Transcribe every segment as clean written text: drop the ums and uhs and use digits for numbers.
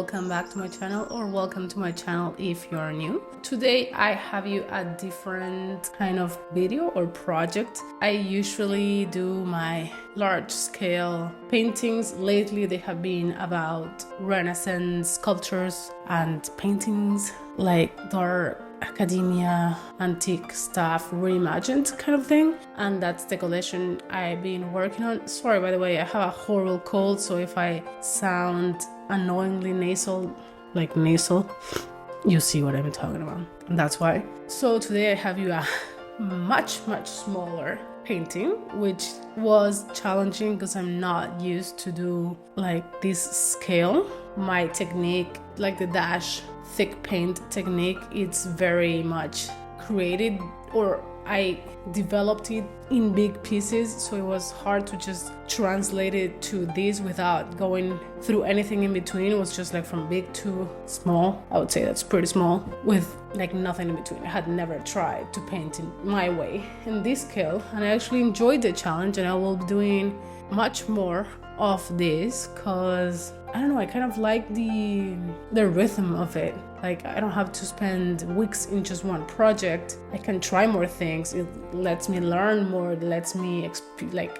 welcome back to my channel, or welcome to my channel if you're new. Today I have you a different kind of video or project. I usually do my large scale paintings. Lately they have been about Renaissance sculptures and paintings, like dark academia, antique stuff, reimagined kind of thing, and that's the collection I've been working on. Sorry, by the way, I have a horrible cold, so if I sound annoyingly nasal, you see what I'm talking about, and that's why. So today I have you a much smaller painting, which was challenging because I'm not used to do like this scale. My technique, like the dash thick paint technique, it's very much created, or I developed it in big pieces, so it was hard to just translate it to this without going through anything in between. It was just like from big to small. I would say that's pretty small, with like nothing in between. I had never tried to paint in my way in this scale, and I actually enjoyed the challenge, and I will be doing much more of this because I don't know, I kind of like the rhythm of it. Like, I don't have to spend weeks in just one project. I can try more things. It lets me learn more. It lets me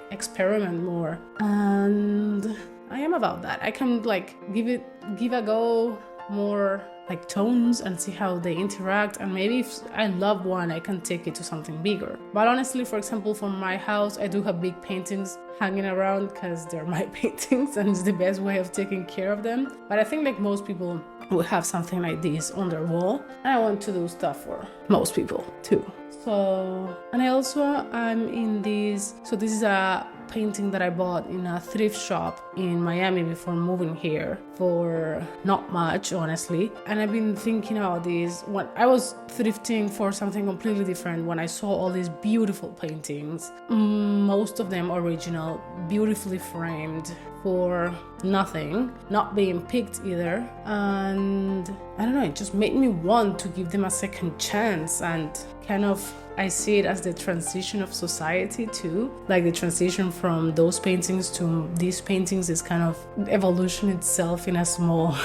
experiment more. And I am about that. I can like give a go more like tones and see how they interact, and maybe if I love one I can take it to something bigger. But honestly, for example, for my house I do have big paintings hanging around because they're my paintings and it's the best way of taking care of them. But I think like most people will have something like this on their wall, and I want to do stuff for most people too. So, and I'm in this, so this is a painting that I bought in a thrift shop in Miami before moving here for not much, honestly. And I've been thinking about this when I was thrifting for something completely different. When I saw all these beautiful paintings, most of them original, beautifully framed for nothing, not being picked either, and I don't know, it just made me want to give them a second chance. And kind of I see it as the transition of society too, like the transition from those paintings to these paintings is kind of evolution itself in a small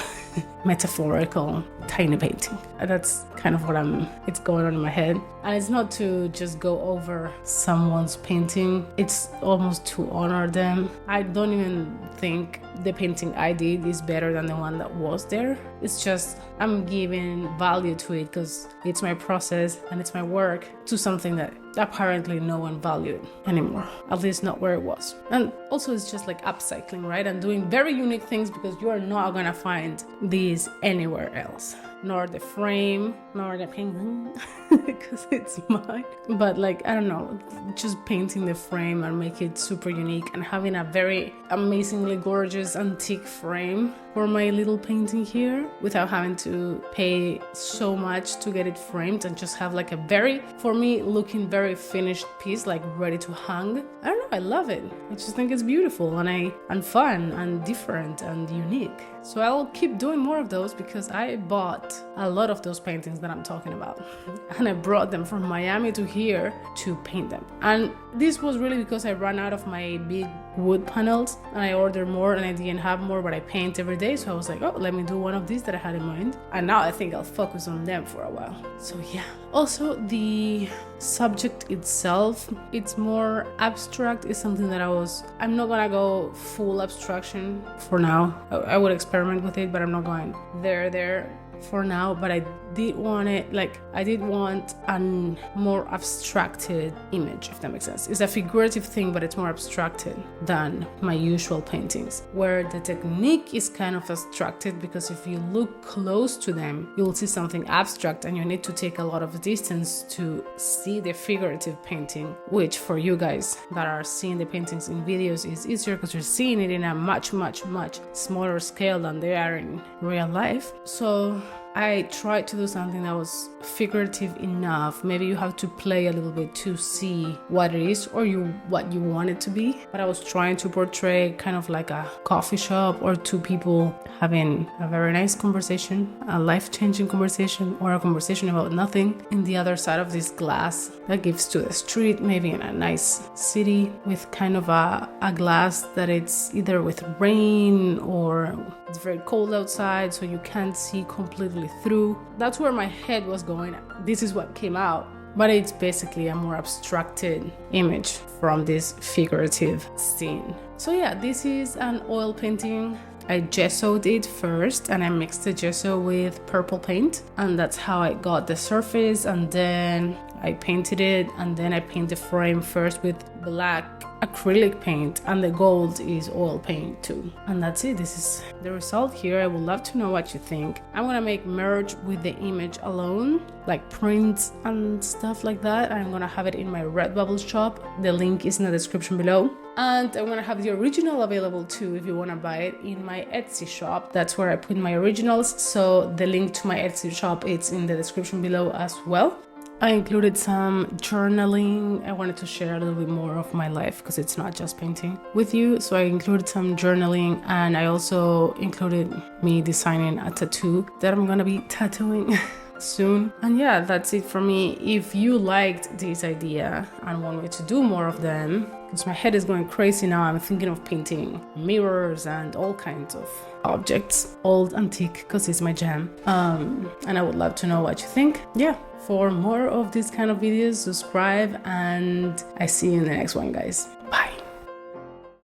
metaphorical tiny painting. That's kind of what it's going on in my head. And it's not to just go over someone's painting, it's almost to honor them. I don't even think the painting I did is better than the one that was there. It's just I'm giving value to it because it's my process and it's my work to something that apparently no one valued anymore, at least not where it was. And also it's just like upcycling, right? And doing very unique things, because you are not gonna find these anywhere else, nor the frame, nor the painting because it's mine. But like, I don't know, just painting the frame and make it super unique, and having a very amazingly gorgeous antique frame for my little painting here without having to pay so much to get it framed, and just have like a very, for me, looking very finished piece, like ready to hang. I don't know, I love it. I just think it's beautiful and fun and different and unique. So I'll keep doing more of those because I bought a lot of those paintings that I'm talking about and I brought them from Miami to here to paint them. And this was really because I ran out of my big wood panels and I ordered more and I didn't have more, but I paint every day, so I was like, oh, let me do one of these that I had in mind, and now I think I'll focus on them for a while. So yeah, also the subject itself, it's more abstract. It's something that I'm not gonna go full abstraction for now. I would experiment with it, but I'm not going there for now. But I did want a more abstracted image, if that makes sense. It's a figurative thing, but it's more abstracted than my usual paintings, where the technique is kind of abstracted, because if you look close to them, you'll see something abstract and you need to take a lot of distance to see the figurative painting, which for you guys that are seeing the paintings in videos is easier because you're seeing it in a much smaller scale than they are in real life. So I tried to do something that was figurative enough. Maybe you have to play a little bit to see what it is or what you want it to be. But I was trying to portray kind of like a coffee shop or two people having a very nice conversation, a life-changing conversation, or a conversation about nothing in the other side of this glass that gives to the street, maybe in a nice city with kind of a glass that it's either with rain or It's very cold outside, so you can't see completely through. That's where my head was going. This is what came out. But it's basically a more abstracted image from this figurative scene. So yeah, this is an oil painting. I gessoed it first and I mixed the gesso with purple paint, and that's how I got the surface, and then I painted it, and then I paint the frame first with black acrylic paint, and the gold is oil paint too. And that's it. This is the result here. I would love to know what you think. I'm gonna make merge with the image alone, like prints and stuff like that. I'm gonna have it in my Redbubble shop. The link is in the description below. And I'm gonna have the original available too if you wanna buy it in my Etsy shop. That's where I put my originals. So the link to my Etsy shop is in the description below as well. I included some journaling. I wanted to share a little bit more of my life because it's not just painting with you. So I included some journaling, and I also included me designing a tattoo that I'm gonna be tattooing soon. And yeah, that's it for me. If you liked this idea and want me to do more of them, because my head is going crazy now, I'm thinking of painting mirrors and all kinds of objects, old antique, because it's my jam. And I would love to know what you think. Yeah, for more of these kind of videos, subscribe, and I see you in the next one, guys.